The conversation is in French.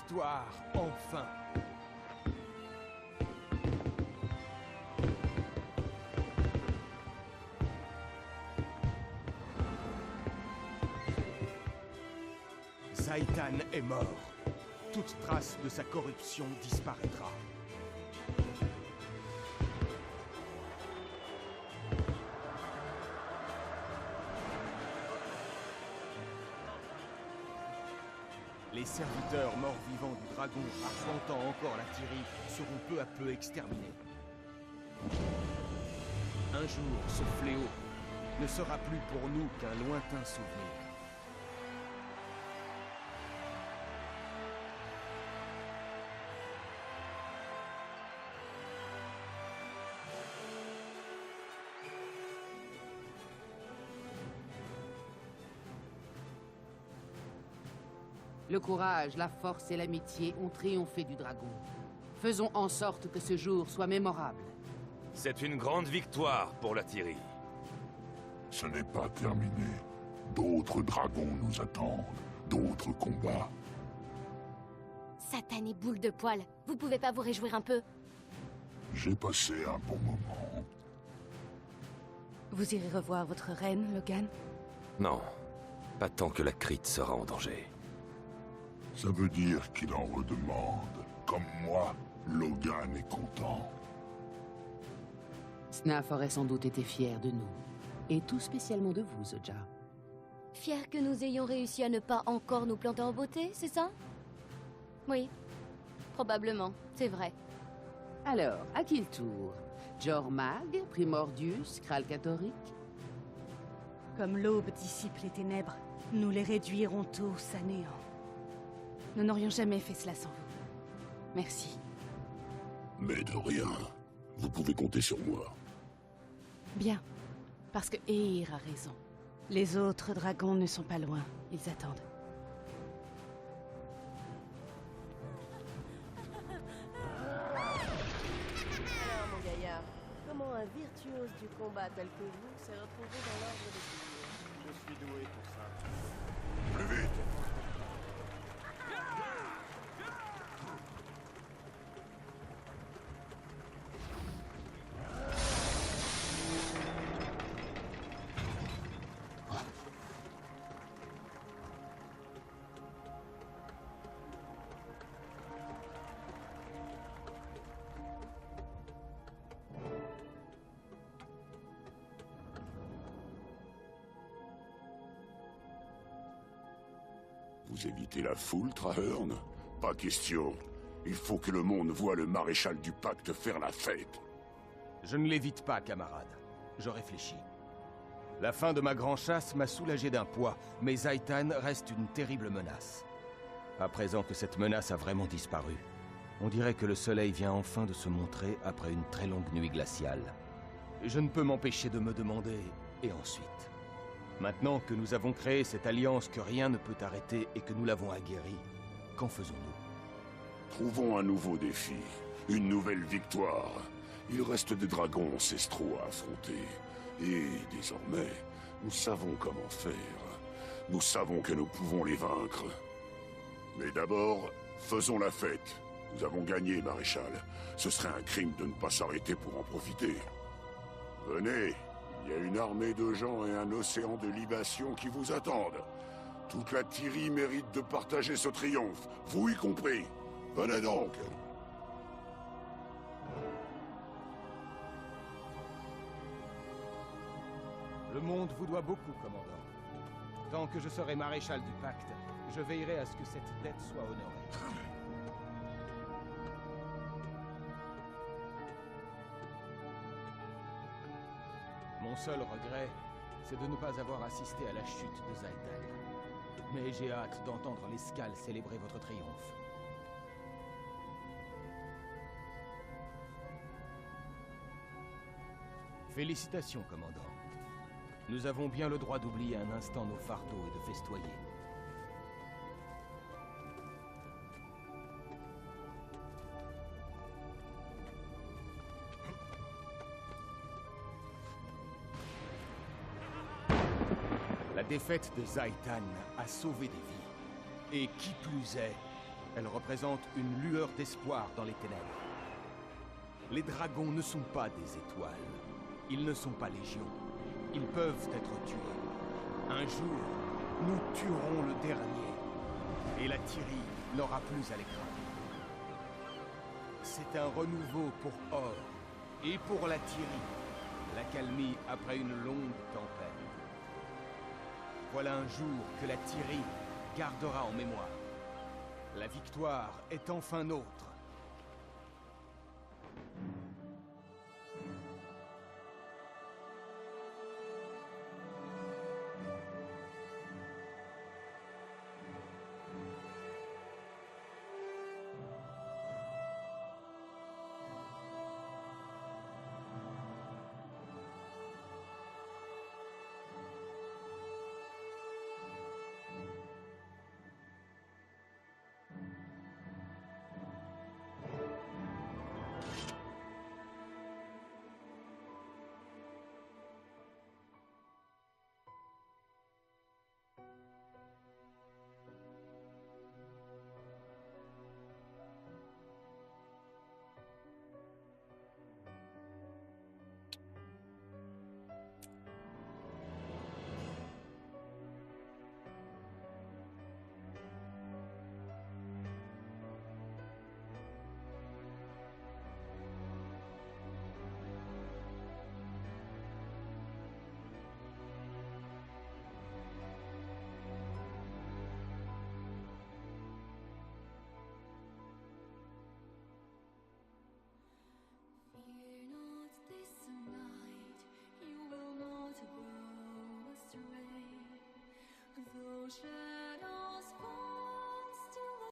victoire, enfin. Zhaitan est mort. Toute trace de sa corruption disparaîtra. Les serviteurs morts-vivants du dragon arpentant encore la Tyrie seront peu à peu exterminés. Un jour, ce fléau ne sera plus pour nous qu'un lointain souvenir. Le courage, la force et l'amitié ont triomphé du dragon. Faisons en sorte que ce jour soit mémorable. C'est une grande victoire pour la Tyrie. Ce n'est pas terminé. D'autres dragons nous attendent. D'autres combats. Satan et boule de poil, vous pouvez pas vous réjouir un peu? J'ai passé un bon moment. Vous irez revoir votre reine, Logan? Non, pas tant que la Crite sera en danger. Ça veut dire qu'il en redemande. Comme moi, Logan est content. Snaf aurait sans doute été fier de nous. Et tout spécialement de vous, Zoja. Fier que nous ayons réussi à ne pas encore nous planter en beauté, c'est ça? Oui. Probablement, c'est vrai. Alors, à qui le tour? Jormag, Primordius, Kralkatoric? Comme l'aube dissipe les ténèbres, nous les réduirons tous à néant. Nous n'aurions jamais fait cela sans vous. Merci. Mais de rien. Vous pouvez compter sur moi. Bien. Parce que Eir a raison. Les autres dragons ne sont pas loin. Ils attendent. Alors, mon gaillard, comment un virtuose du combat tel que vous s'est retrouvé dans l'ordre des Tyriens? Je suis doué pour ça. Plus vite! Vous évitez la foule, Traherne? Pas question. Il faut que le monde voie le maréchal du pacte faire la fête. Je ne l'évite pas, camarade. Je réfléchis. La fin de ma grande chasse m'a soulagé d'un poids, mais Zhaitan reste une terrible menace. À présent que cette menace a vraiment disparu, on dirait que le soleil vient enfin de se montrer après une très longue nuit glaciale. Je ne peux m'empêcher de me demander, et ensuite? Maintenant que nous avons créé cette alliance que rien ne peut arrêter et que nous l'avons aguerrie, qu'en faisons-nous? Trouvons un nouveau défi, une nouvelle victoire. Il reste des dragons ancestraux à affronter. Et désormais, nous savons comment faire. Nous savons que nous pouvons les vaincre. Mais d'abord, faisons la fête. Nous avons gagné, maréchal. Ce serait un crime de ne pas s'arrêter pour en profiter. Venez, il y a une armée de gens et un océan de libations qui vous attendent. Toute la Tyrie mérite de partager ce triomphe, vous y compris. Venez donc. Le monde vous doit beaucoup, commandant. Tant que je serai maréchal du pacte, je veillerai à ce que cette dette soit honorée. Mon seul regret, c'est de ne pas avoir assisté à la chute de Zhaitan. Mais j'ai hâte d'entendre l'escale célébrer votre triomphe. Félicitations, commandant. Nous avons bien le droit d'oublier un instant nos fardeaux et de festoyer. La défaite de Zhaitan a sauvé des vies. Et qui plus est, Elle représente une lueur d'espoir dans les ténèbres. Les dragons ne sont pas des étoiles. Ils ne sont pas légions. Ils peuvent être tués. Un jour, nous tuerons le dernier. Et la Tyrie n'aura plus à l'écraser. C'est un renouveau pour Or et pour la Tyrie. L'accalmie après une longue tempête. Voilà un jour que la Tyrie gardera en mémoire. La victoire est enfin nôtre.